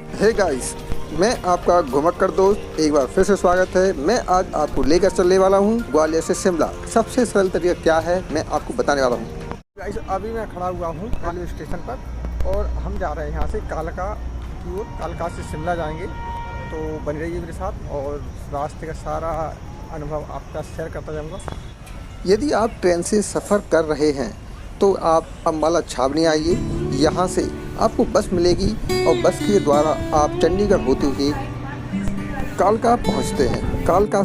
Hey guys, मैं आपका घुमक्कड़ दोस्त एक बार फिर से स्वागत है। मैं आज आपको लेकर चलने वाला हूँ ग्वालियर से शिमला। सबसे सरल तरीका क्या है मैं आपको बताने वाला हूँ। गाइस, अभी मैं खड़ा हुआ हूँ रेलवे स्टेशन पर और हम जा रहे हैं यहाँ से कालका की ओर। कालका से शिमला जाएंगे, तो बनी रहिए मेरे साथ और रास्ते का सारा अनुभव आपका शेयर करता जाऊँगा। यदि आप ट्रेन से सफ़र कर रहे हैं तो आप अम्बाला छावनी आइए। यहाँ से आपको बस मिलेगी और बस के द्वारा आप चंडीगढ़ होते हुए कालका पहुँचते हैं। कालका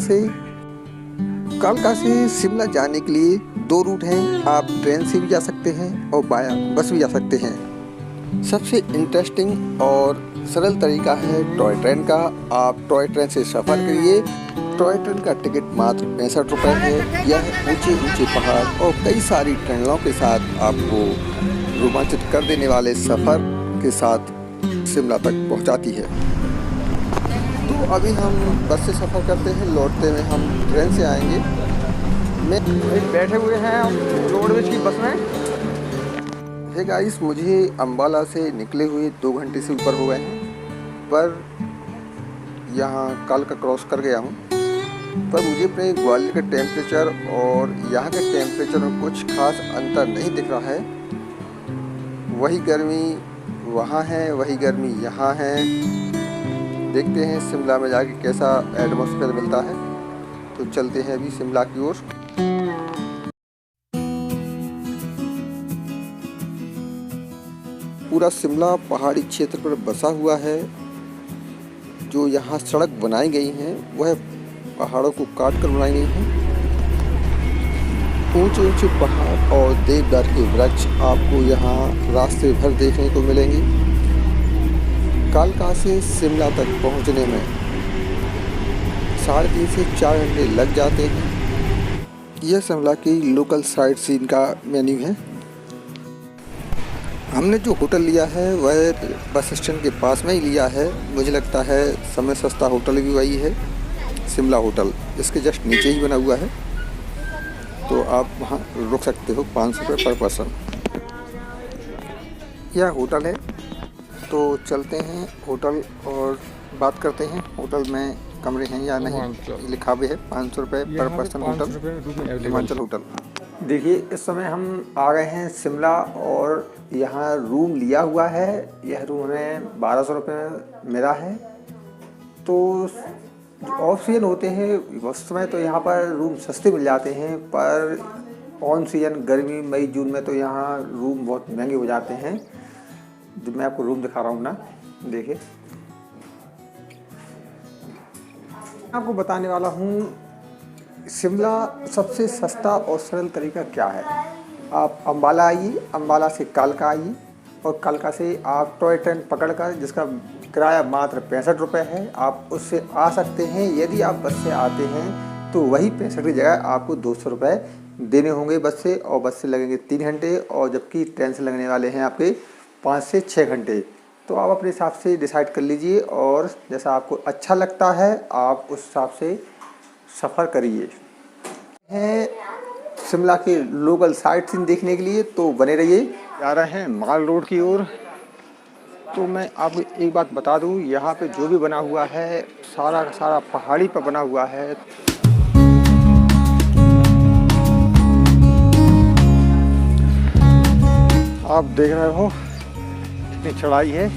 से शिमला जाने के लिए 2 रूट हैं। आप ट्रेन से भी जा सकते हैं और बाया बस भी जा सकते हैं। सबसे इंटरेस्टिंग और सरल तरीका है टॉय ट्रेन का। आप टॉय ट्रेन से सफ़र करिए। टॉय ट्रेन का टिकट मात्र 65 रुपये है। यह ऊंचे ऊंचे पहाड़ और कई सारी टनलों के साथ आपको रोमांचित कर देने वाले सफ़र के साथ शिमला तक पहुंचाती है। तो अभी हम बस से सफ़र करते हैं, लौटते हुए हम ट्रेन से आएंगे। बैठे हुए हैं हम रोडवेज की बस में। हे गाइस, मुझे अम्बाला से निकले हुए 2 घंटे से ऊपर हो गए हैं, पर यहाँ कालका क्रॉस कर गया हूँ। पर मुझे अपने ग्वालियर का टेम्परेचर और यहाँ के टेम्परेचर में कुछ खास अंतर नहीं दिख रहा है। वही गर्मी वहाँ है, वही गर्मी यहाँ है। देखते हैं शिमला में जाके कैसा एटमॉस्फेयर मिलता है। तो चलते हैं अभी शिमला की ओर। पूरा शिमला पहाड़ी क्षेत्र पर बसा हुआ है। जो यहाँ सड़क बनाई गई हैं वह पहाड़ों को काट कर बनाई गई हैं। ऊंचे ऊंचे पहाड़ और देवदार के वृक्ष आपको यहाँ रास्ते भर देखने को मिलेंगे। कालका से शिमला तक पहुँचने में 3.5 से 4 घंटे लग जाते हैं। यह शिमला की लोकल साइट सीन का मेन्यू है। हमने जो होटल लिया है वह बस स्टैंड के पास में ही लिया है। मुझे लगता है समय सस्ता होटल भी वही है, शिमला होटल। इसके जस्ट नीचे ही बना हुआ है, तो आप वहाँ रुक सकते हो। 500 रुपये पर पर्सन यह होटल है। तो चलते हैं होटल और बात करते हैं होटल में कमरे हैं या नहीं। लिखा भी है 500 रुपये पर पर्सन होटल, हिमाचल होटल। देखिए, इस समय हम आ गए हैं शिमला और यहाँ रूम लिया हुआ है। यह रूम हमें 1200 रुपये में मिला है। तो ऑफ सीजन होते हैं उस समय तो यहाँ पर रूम सस्ते मिल जाते हैं, पर ऑन सीजन गर्मी मई जून में तो यहाँ रूम बहुत महंगे हो जाते हैं। जो मैं आपको रूम दिखा रहा हूँ ना, देखिए आपको बताने वाला हूँ शिमला सबसे सस्ता और सरल तरीका क्या है। आप अम्बाला आइए, अम्बाला से कालका आइए और कालका से आप टॉय ट्रेन पकड़कर, जिसका किराया मात्र 65 रुपये है, आप उससे आ सकते हैं। यदि आप बस से आते हैं तो वही 65 की जगह आपको 200 रुपये देने होंगे बस से, और बस से लगेंगे 3 घंटे और जबकि ट्रेन से लगने वाले हैं आपके 5 से 6 घंटे। तो आप अपने हिसाब से डिसाइड कर लीजिए और जैसा आपको अच्छा लगता है आप उस हिसाब से सफ़र करिए। हैं शिमला के लोकल साइट सीन देखने के लिए तो बने रहिए। जा रहे हैं माल रोड की ओर। तो मैं आपको एक बात बता दूं, यहाँ पे जो भी बना हुआ है सारा का सारा पहाड़ी पर बना हुआ है। आप देख रहे हो कितनी चढ़ाई है।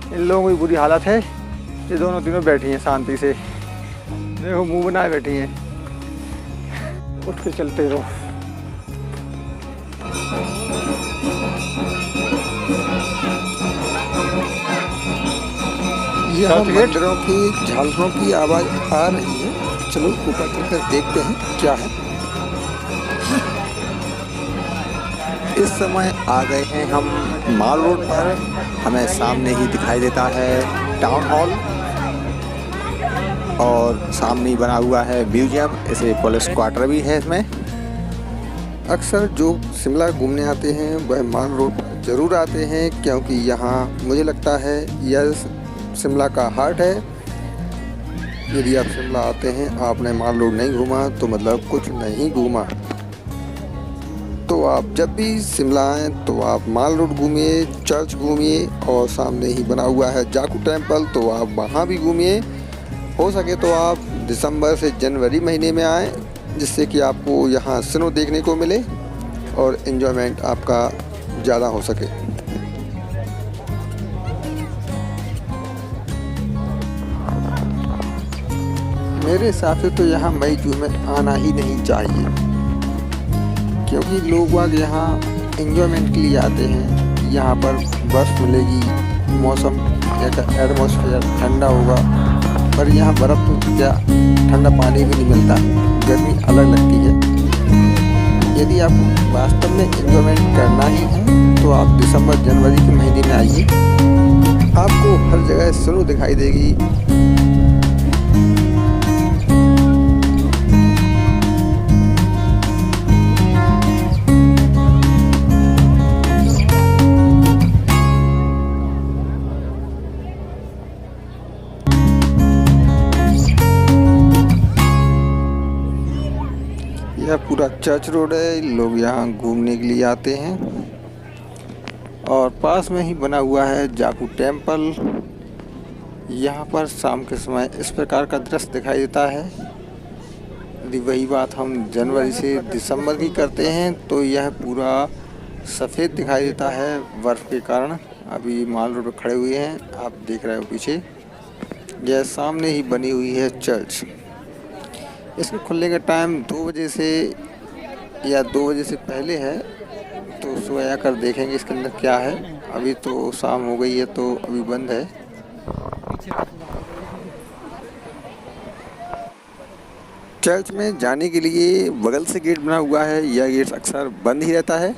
इन लोगों की बुरी हालत है। ये दोनों तीनों बैठी हैं शांति से, देखो मुंह बनाए बैठी हैं। उठ के चलते रहो। यहाँ मंदिरों की झालरों की आवाज़ आ रही है। चलो ऊपर चलकर देखते हैं क्या है। इस समय आ गए हैं हम माल रोड पर। हमें सामने ही दिखाई देता है टाउन हॉल और सामने ही बना हुआ है म्यूजियम। इसे पुलिस क्वार्टर भी है। इसमें अक्सर जो शिमला घूमने आते हैं वह माल रोड पर ज़रूर आते हैं, क्योंकि यहाँ मुझे लगता है यह शिमला का हार्ट है। यदि आप शिमला आते हैं आपने माल रोड नहीं घूमा तो मतलब कुछ नहीं घूमा। तो आप जब भी शिमला आएँ तो आप माल रोड घूमिए, चर्च घूमिए और सामने ही बना हुआ है जाकू टेम्पल, तो आप वहाँ भी घूमिए। हो सके तो आप दिसंबर से जनवरी महीने में आएँ, जिससे कि आपको यहाँ स्नो देखने को मिले और एंजॉयमेंट आपका ज़्यादा हो सके। मेरे हिसाब से तो यहाँ मई जून में आना ही नहीं चाहिए, क्योंकि लोग बाग यहाँ एंजॉयमेंट के लिए आते हैं। यहाँ पर बर्फ़ मिलेगी, मौसम एटमॉस्फेयर ठंडा होगा, पर यहाँ बर्फ़ तो क्या ठंडा पानी भी नहीं मिलता, गर्मी अलग लगती है। यदि आपको वास्तव में एंजॉयमेंट करना ही है तो आप दिसंबर जनवरी के महीने में आइए, आपको हर जगह स्नो दिखाई देगी। यह पूरा चर्च रोड है, लोग यहाँ घूमने के लिए आते हैं और पास में ही बना हुआ है जाकू टेम्पल। यहाँ पर शाम के समय इस प्रकार का दृश्य दिखाई देता है। यदि वही बात हम जनवरी से दिसंबर की करते हैं तो यह पूरा सफ़ेद दिखाई देता है बर्फ़ के कारण। अभी माल रोड पर खड़े हुए हैं, आप देख रहे हो पीछे, यह सामने ही बनी हुई है चर्च। इसके खुलने का टाइम 2 बजे से या 2 बजे से पहले है, तो सुबह आकर देखेंगे इसके अंदर क्या है। अभी तो शाम हो गई है तो अभी बंद है। चर्च में जाने के लिए बगल से गेट बना हुआ है, यह गेट अक्सर बंद ही रहता है।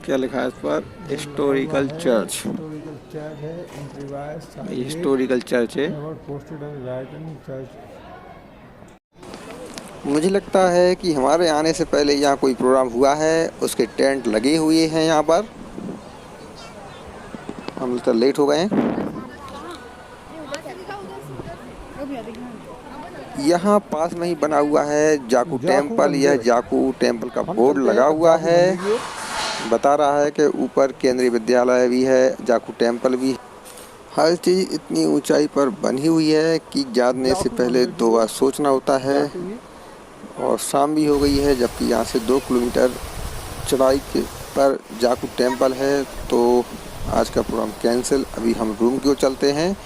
क्या लिखा है इस पर? Historical church. हिस्टोरिकल चर्च है। मुझे लगता है कि हमारे आने से पहले यहाँ कोई प्रोग्राम हुआ है, उसके टेंट लगे हुए हैं यहाँ पर। हम तो लेट हो गए हैं। यहाँ पास में ही बना हुआ है जाकू टेम्पल। यह जाकू टेम्पल का बोर्ड लगा हुआ है, बता रहा है कि ऊपर केंद्रीय विद्यालय भी है, जाकू टेम्पल भी। हर चीज़ इतनी ऊंचाई पर बनी हुई है कि जाने से पहले 2 बार सोचना होता है। और शाम भी हो गई है, जबकि यहाँ से 2 किलोमीटर चढ़ाई के पर जाकू टेम्पल है। तो आज का प्रोग्राम कैंसिल। अभी हम रूम की ओर चलते हैं,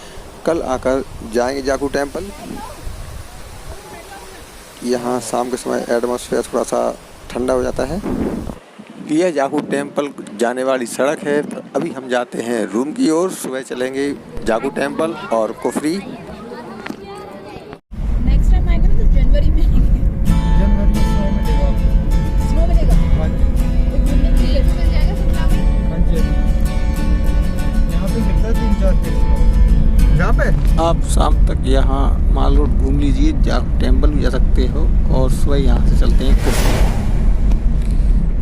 कल आकर जाएंगे जाकू टेम्पल। यहाँ शाम के समय एटमॉस्फेयर थोड़ा सा ठंडा हो जाता है। यह जाकू टेम्पल जाने वाली सड़क है। तो अभी हम जाते हैं रूम की ओर। सुबह चलेंगे जाकू टेम्पल और कुफरी। नेक्स्ट टाइम आएंगे ना तो जनवरी में जनवरी में स्नो मिलेगा। हाँ जी, तो घूमने के लिए मिल जाएगा शिमला में। हाँ जी। यहाँ पे मिलता है 3-4 दिन। यहाँ पे आप शाम तक यहाँ माल रोड घूम लीजिए, जाकू टेम्पल भी जा सकते हो और सुबह यहाँ से चलते हैं कुफरी।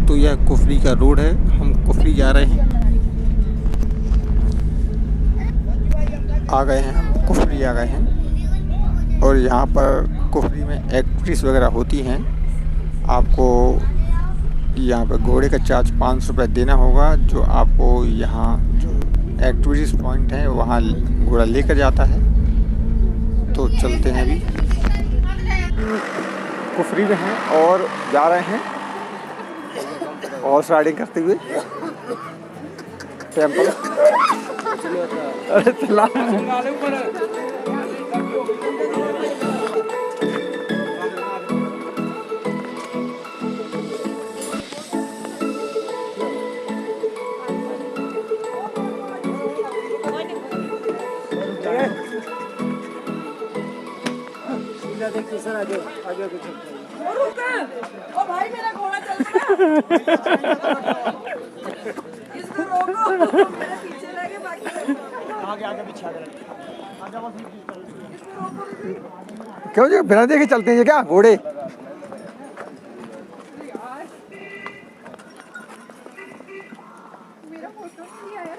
तो यह कुफरी का रोड है, हम कुफरी जा रहे हैं। आ गए हैं हम कुफरी आ गए हैं और यहाँ पर कुफरी में एक्टिविटीज़ वगैरह होती हैं। आपको यहाँ पर घोड़े का चार्ज 500 रुपये देना होगा, जो आपको यहाँ जो एक्टिविटीज़ पॉइंट है वहाँ घोड़ा लेकर जाता है। तो चलते हैं, अभी कुफरी में हैं और जा रहे हैं हॉर्स राइडिंग करते हुए टेम्पल। अरे चला सर आगे आगे कुछ ओ भाई मेरा घोड़ा चल रहा है। इसको रोको, मेरे पीछे लगे बाकी आगे आगे पीछे आगे क्यों जी बिना देखे चलते हैं ये क्या घोड़े? मेरा फोटो नहीं आया।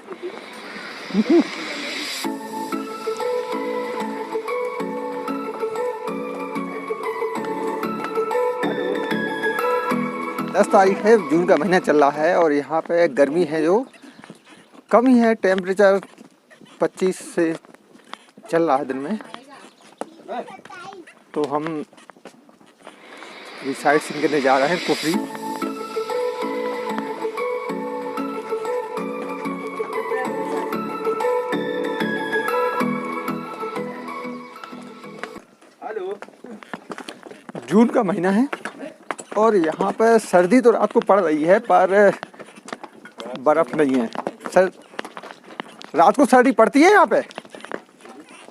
10 तारीख है, जून का महीना चल रहा है और यहाँ पे गर्मी है जो कम ही है, टेम्परेचर 25 से चल रहा है दिन में। तो हम साइड सीन करने जा रहे हैं कुफरी। जून का महीना है और यहाँ पर सर्दी तो रात को पड़ रही है पर बर्फ़ नहीं है। रात को सर्दी पड़ती है यहाँ पे?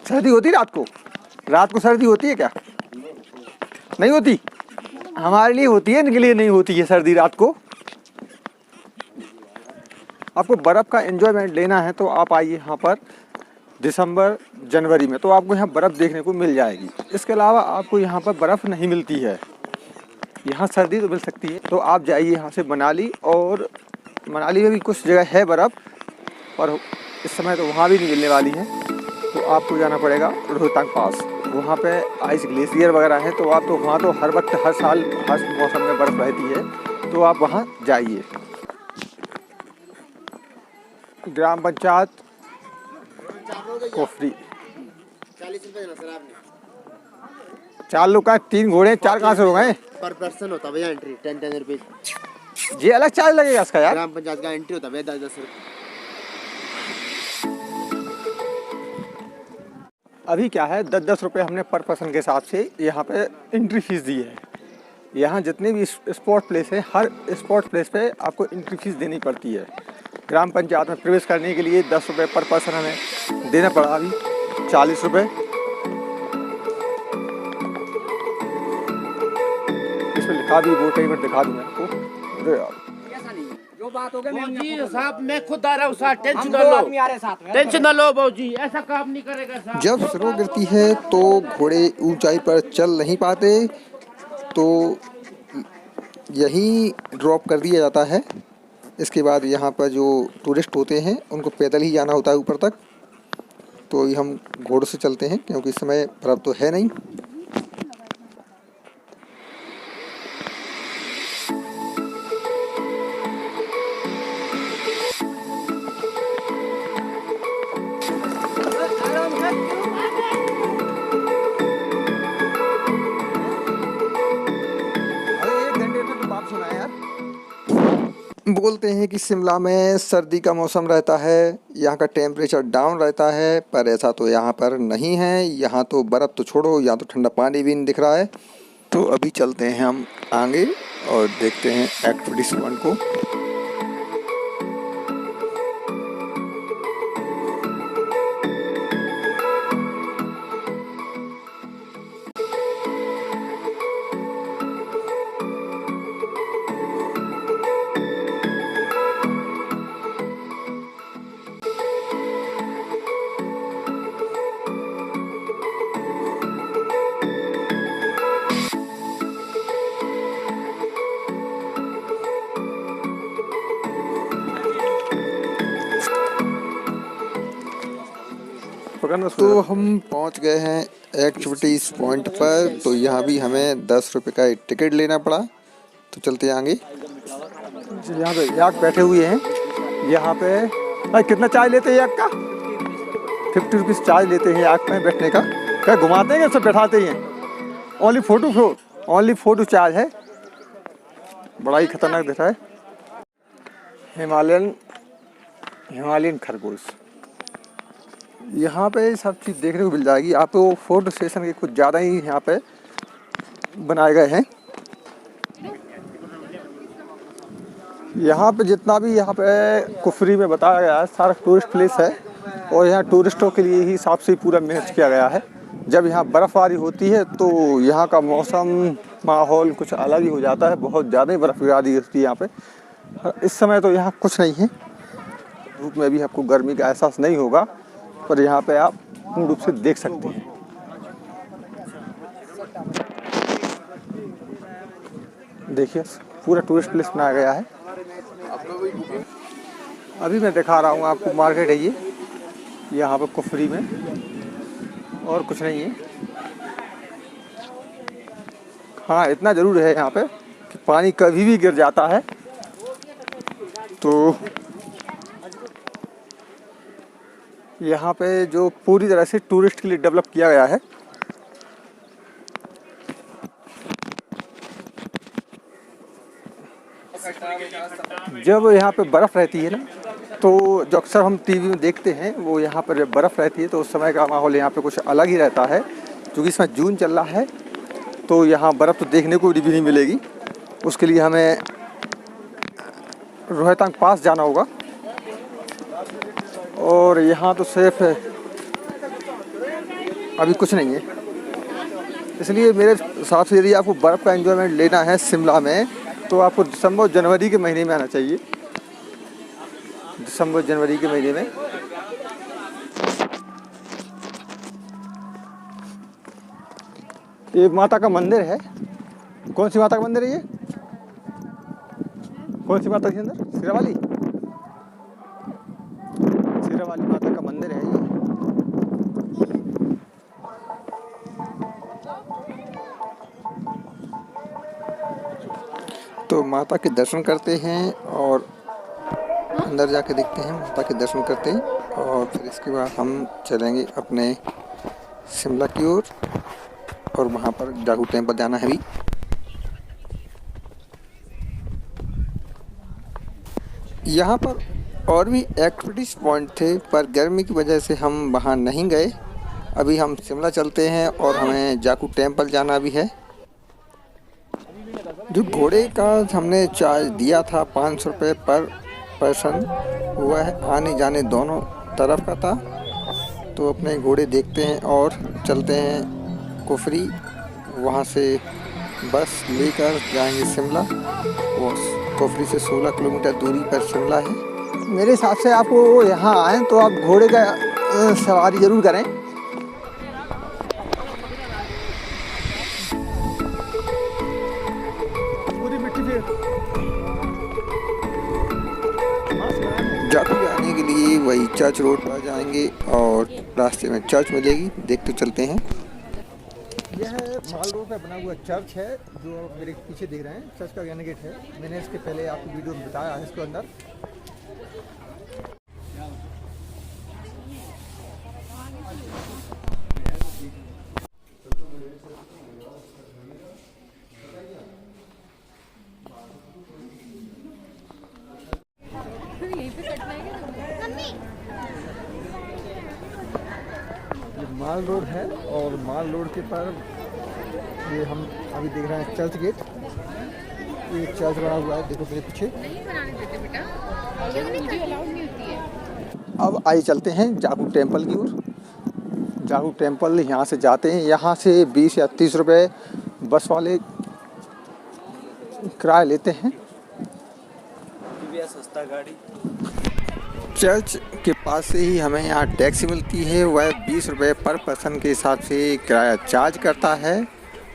सर्दी होती है रात को सर्दी होती है क्या? नहीं होती। हमारे लिए होती है, इनके लिए नहीं होती है सर्दी रात को। आपको बर्फ़ का एंजॉयमेंट लेना है तो आप आइए यहाँ पर दिसंबर जनवरी में, तो आपको यहाँ बर्फ़ देखने को मिल जाएगी। इसके अलावा आपको यहाँ पर बर्फ़ नहीं मिलती है। यहाँ सर्दी तो मिल सकती है, तो आप जाइए यहाँ से मनाली, और मनाली में भी कुछ जगह है बर्फ़, पर इस समय तो वहाँ भी नहीं मिलने वाली है। तो आपको जाना पड़ेगा रोहतांग पास, वहाँ पे आइस ग्लेशियर वगैरह है। तो आप तो वहाँ तो हर वक्त, हर साल, हर मौसम में बर्फ़ रहती है, तो आप वहाँ जाइए। ग्राम पंचायत कुफरी। 40 रुपए देना सर आपने। 4 लोग का 3 घोड़े, 4 कहाँ से हो गए? पर पर्सन होता भैया एंट्री 10 रुपए। ये अलग चार्ज लगेगा इसका यार? ग्राम पंचायत का एंट्री होता भैया 10 रुपए। अभी क्या है, 10-10 रुपये हमने पर पर्सन के हिसाब से यहाँ पे एंट्री फीस दी है। यहाँ जितने भी स्पोर्ट प्लेस है, हर स्पोर्ट प्लेस पे आपको एंट्री फीस देनी पड़ती है। ग्राम पंचायत में प्रवेश करने के लिए 10 रुपये पर पर्सन हमें देना पड़ा, अभी 40 रुपये। इसमें लिखा भी, वो कई मिनट दिखा दूँ मैं आपको। जो बात हो गई जी साहब, मैं खुद आ रहा हूँ साथ, टेंशन ना लो, टेंशन ना लो बाबूजी, ऐसा काम नहीं करेगा साहब। जब स्नो गिरती है तो घोड़े ऊंचाई पर चल नहीं पाते, तो यहीं ड्रॉप कर दिया जाता है। इसके बाद यहाँ पर जो टूरिस्ट होते हैं उनको पैदल ही जाना होता है ऊपर तक। तो ये हम घोड़ों से चलते हैं क्योंकि इस समय बर्फ़ तो है नहीं। बोलते हैं कि शिमला में सर्दी का मौसम रहता है, यहाँ का टेम्परेचर डाउन रहता है, पर ऐसा तो यहाँ पर नहीं है। यहाँ तो बर्फ़ तो छोड़ो, यहाँ तो ठंडा पानी भी नहीं दिख रहा है। तो अभी चलते हैं हम आगे और देखते हैं एक्टिविटीज़ वन को। तो हम पहुंच गए हैं एक्टिविटीज़ पॉइंट पर। तो यहाँ भी हमें 10 रुपये का टिकट लेना पड़ा। तो चलते हैं आगे। यहाँ पे याक बैठे हुए हैं। यहाँ पे भाई कितना चार्ज लेते हैं याक का? 50 रुपीज़ चार्ज लेते हैं याक में बैठने का। क्या घुमाते हैं, सब बैठाते ही हैं? ओनली फोटो चार्ज है। बड़ा ही खतरनाक दिख रहा है। हिमालयन खरगोश। यहाँ पे सब चीज़ देखने को मिल जाएगी आपको। फोटो सेशन के कुछ ज़्यादा ही यहाँ पे बनाए गए हैं। यहाँ पे जितना भी यहाँ पे कुफरी में बताया गया है सारा टूरिस्ट प्लेस है, और यहाँ टूरिस्टों के लिए ही हिसाब से पूरा मैनेज किया गया है। जब यहाँ बर्फ़बारी होती है तो यहाँ का मौसम, माहौल कुछ अलग ही हो जाता है। बहुत ज़्यादा ही बर्फ़बारी होती है यहाँ पे। इस समय तो यहाँ कुछ नहीं है, धूप में भी आपको गर्मी का एहसास नहीं होगा, पर यहाँ पे आप पूर्ण रूप से देख सकते हैं। देखिए पूरा टूरिस्ट प्लेस बनाया गया है। अभी मैं दिखा रहा हूँ आपको, मार्केट है ये यहाँ पर कुफरी में, और कुछ नहीं है। हाँ इतना ज़रूर है यहाँ पे कि पानी कभी भी गिर जाता है। तो यहाँ पे जो पूरी तरह से टूरिस्ट के लिए डेवलप किया गया है। जब यहाँ पे बर्फ़ रहती है ना, तो जो अक्सर हम टीवी में देखते हैं, वो यहाँ पर जब बर्फ़ रहती है तो उस समय का माहौल यहाँ पे कुछ अलग ही रहता है। क्योंकि इसमें जून चल रहा है तो यहाँ बर्फ़ तो देखने को भी नहीं मिलेगी। उसके लिए हमें रोहतांग पास जाना होगा और यहाँ तो सिर्फ अभी कुछ नहीं है। इसलिए मेरे हिसाब से यदि आपको बर्फ़ का एंजॉयमेंट लेना है शिमला में, तो आपको दिसंबर जनवरी के महीने में आना चाहिए। दिसंबर जनवरी के महीने में। ये माता का मंदिर है। कौन सी माता का मंदिर है ये? कौन सी माता के अंदर? शेरावाली। शेरावाली माता का मंदिर है ये। तो माता के दर्शन करते हैं और अंदर जाके देखते हैं, माता के दर्शन करते हैं और फिर इसके बाद हम चलेंगे अपने शिमला की ओर और वहाँ पर जागू टेम्पल जाना है अभी। यहाँ पर और भी एक्टिविटीज़ पॉइंट थे, पर गर्मी की वजह से हम वहाँ नहीं गए। अभी हम शिमला चलते हैं और हमें जागू टेम्पल जाना भी है। जो घोड़े का हमने चार्ज दिया था 500 रुपये पर पर्सन, वह आने जाने दोनों तरफ का था। तो अपने घोड़े देखते हैं और चलते हैं कुफरी। वहाँ से बस लेकर जाएंगे शिमला। वो कुफरी से 16 किलोमीटर दूरी पर शिमला है। मेरे हिसाब से आपको यहाँ आएँ तो आप घोड़े का सवारी ज़रूर करें। जागू जाने के लिए वही चर्च रोड पर जाएंगे और रास्ते में चर्च मिलेगी, देखते चलते हैं। यह माल रोड पर बना हुआ चर्च है जो मेरे पीछे देख रहे हैं। चर्च का ज्ञान गेट है। मैंने इसके पहले आपको वीडियो में बताया है इसके अंदर। माल रोड है और माल रोड के पर ये हम अभी देख रहे हैं चर्च गेट। ये चर्च बना हुआ है, देखो मेरे पीछे। अब आइए चलते हैं जागू टेम्पल की ओर। जागू टेम्पल यहाँ से जाते हैं। यहाँ से 20 या 30 रुपये बस वाले किराया लेते हैं। सस्ता गाड़ी। चर्च के पास से ही हमें यहाँ टैक्सी मिलती है। वह 20 रुपये पर पर्सन के हिसाब से किराया चार्ज करता है,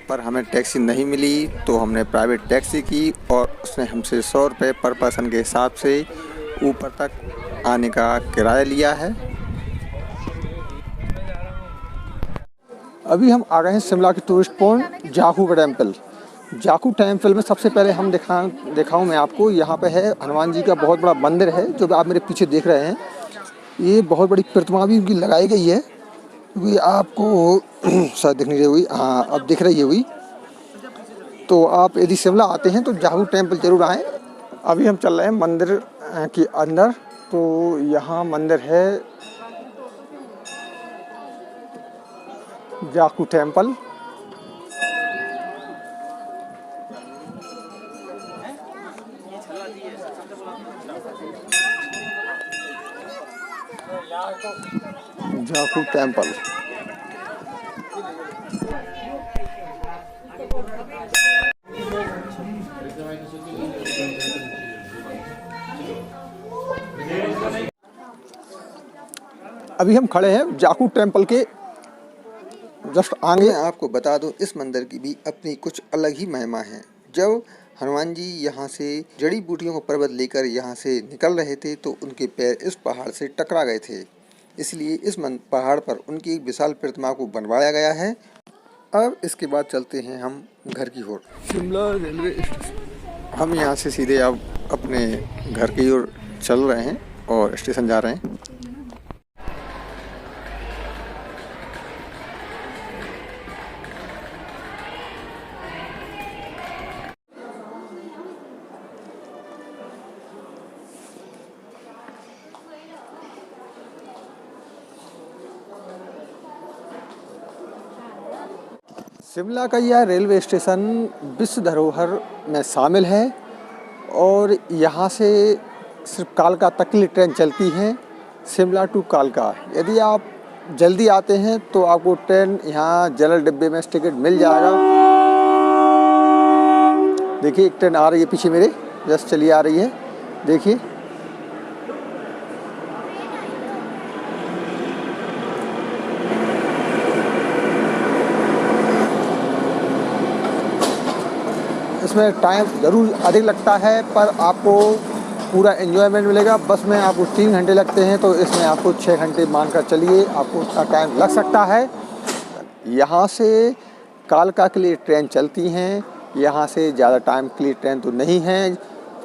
पर हमें टैक्सी नहीं मिली तो हमने प्राइवेट टैक्सी की और उसने हमसे 100 रुपये पर पर्सन के हिसाब से ऊपर तक आने का किराया लिया है। अभी हम आ गए हैं शिमला के टूरिस्ट पॉइंट जागू टेम्पल। जागू टेम्पल में सबसे पहले हम दिखाऊं मैं आपको, यहाँ पे है हनुमान जी का बहुत बड़ा मंदिर है जो आप मेरे पीछे देख रहे हैं। ये बहुत बड़ी प्रतिमा भी उनकी लगाई गई है। ये आपको शायद दिख नहीं रही हुई, हाँ अब दिख रही है हुई। तो आप यदि शिमला आते हैं तो जागू टेम्पल जरूर आएँ। अभी हम चल रहे हैं मंदिर के अंदर। तो यहाँ मंदिर है जागू टेम्पल। जागू टेम्पल। अभी हम खड़े हैं जागू टेम्पल के जस्ट आगे। आपको बता दूं इस मंदिर की भी अपनी कुछ अलग ही महिमा है। जब हनुमान जी यहाँ से जड़ी बूटियों को पर्वत लेकर यहाँ से निकल रहे थे तो उनके पैर इस पहाड़ से टकरा गए थे, इसलिए इस पहाड़ पर उनकी एक विशाल प्रतिमा को बनवाया गया है। अब इसके बाद चलते हैं हम घर की ओर। Shimla railway station. हम यहाँ से सीधे अब अपने घर की ओर चल रहे हैं और स्टेशन जा रहे हैं। शिमला का यह रेलवे स्टेशन विश्व धरोहर में शामिल है और यहाँ से सिर्फ कालका तक की ट्रेन चलती है, शिमला टू कालका। यदि आप जल्दी आते हैं तो आपको ट्रेन यहाँ जनरल डिब्बे में टिकट मिल जाएगा। देखिए एक ट्रेन आ रही है पीछे मेरे, जस्ट चली आ रही है, देखिए। इसमें टाइम ज़रूर अधिक लगता है पर आपको पूरा एंजॉयमेंट मिलेगा। बस में आपको 3 घंटे लगते हैं तो इसमें आपको 6 घंटे मानकर चलिए, आपको उतना टाइम लग सकता है। यहाँ से कालका के लिए ट्रेन चलती हैं, यहाँ से ज़्यादा टाइम के लिए ट्रेन तो नहीं है,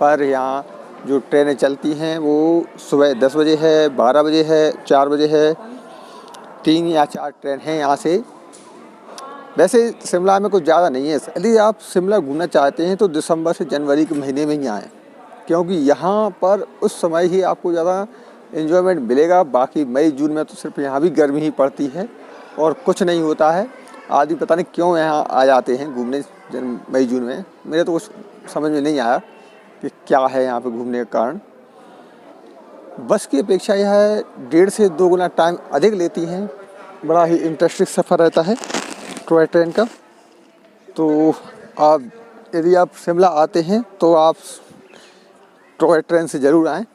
पर यहाँ जो ट्रेनें चलती हैं वो सुबह 10 बजे है, 12 बजे है, 4 बजे है, 3 या 4 ट्रेन हैं यहाँ से। वैसे शिमला में कुछ ज़्यादा नहीं है। यदि आप शिमला घूमना चाहते हैं तो दिसंबर से जनवरी के महीने में ही आएँ, क्योंकि यहाँ पर उस समय ही आपको ज़्यादा एंजॉयमेंट मिलेगा। बाकी मई जून में तो सिर्फ यहाँ भी गर्मी ही पड़ती है और कुछ नहीं होता है। आदमी पता नहीं क्यों यहाँ आ जाते हैं घूमने मई जून में, मेरे तो कुछ समझ में नहीं आया कि क्या है यहाँ पे घूमने का कारण। बस की अपेक्षा यह 1.5 से 2 गुना टाइम अधिक लेती हैं। बड़ा ही इंटरेस्टिंग सफ़र रहता है टॉय ट्रेन का। तो आप यदि आप शिमला आते हैं तो आप टॉय ट्रेन से ज़रूर आएँ।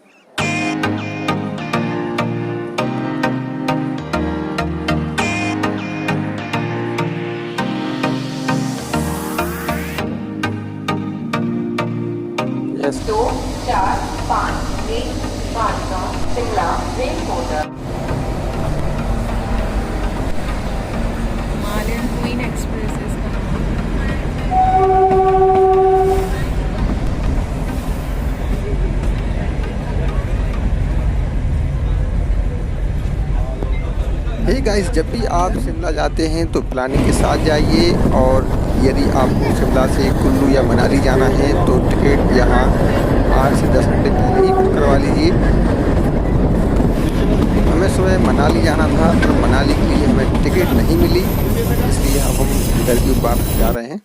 यस 2, 4, 5, 1 कालका Shimla rail motor Himalayan Queen Express hey guys, जब भी आप शिमला जाते हैं तो प्लानिंग के साथ जाइए। और यदि आपको शिमला से कुल्लू या मनाली जाना है तो टिकट यहाँ 8 से 10 घंटे पहले ही बुक करवा लीजिए। हमें सुबह मनाली जाना था तो मनाली के लिए हमें टिकट नहीं मिली, इसलिए अब हम घर की वापस जा रहे हैं।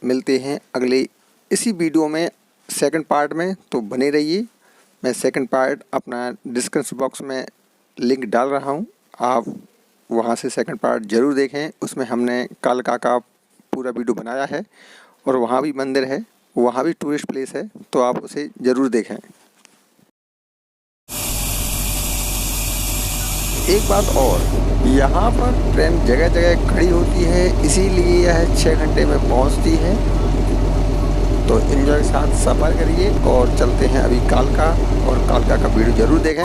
मिलते हैं अगले इसी वीडियो में सेकंड पार्ट में, तो बने रहिए। मैं सेकंड पार्ट अपना डिस्क्रिप्शन बॉक्स में लिंक डाल रहा हूं, आप वहां से सेकंड पार्ट ज़रूर देखें। उसमें हमने कालका का पूरा वीडियो बनाया है और वहां भी मंदिर है, वहां भी टूरिस्ट प्लेस है, तो आप उसे ज़रूर देखें। एक बात और, यहाँ पर ट्रेन जगह जगह खड़ी होती है, इसीलिए यह 6 घंटे में पहुँचती है। तो एंजॉय के साथ सफ़र करिए और चलते हैं अभी कालका, और कालका का वीडियो ज़रूर देखें।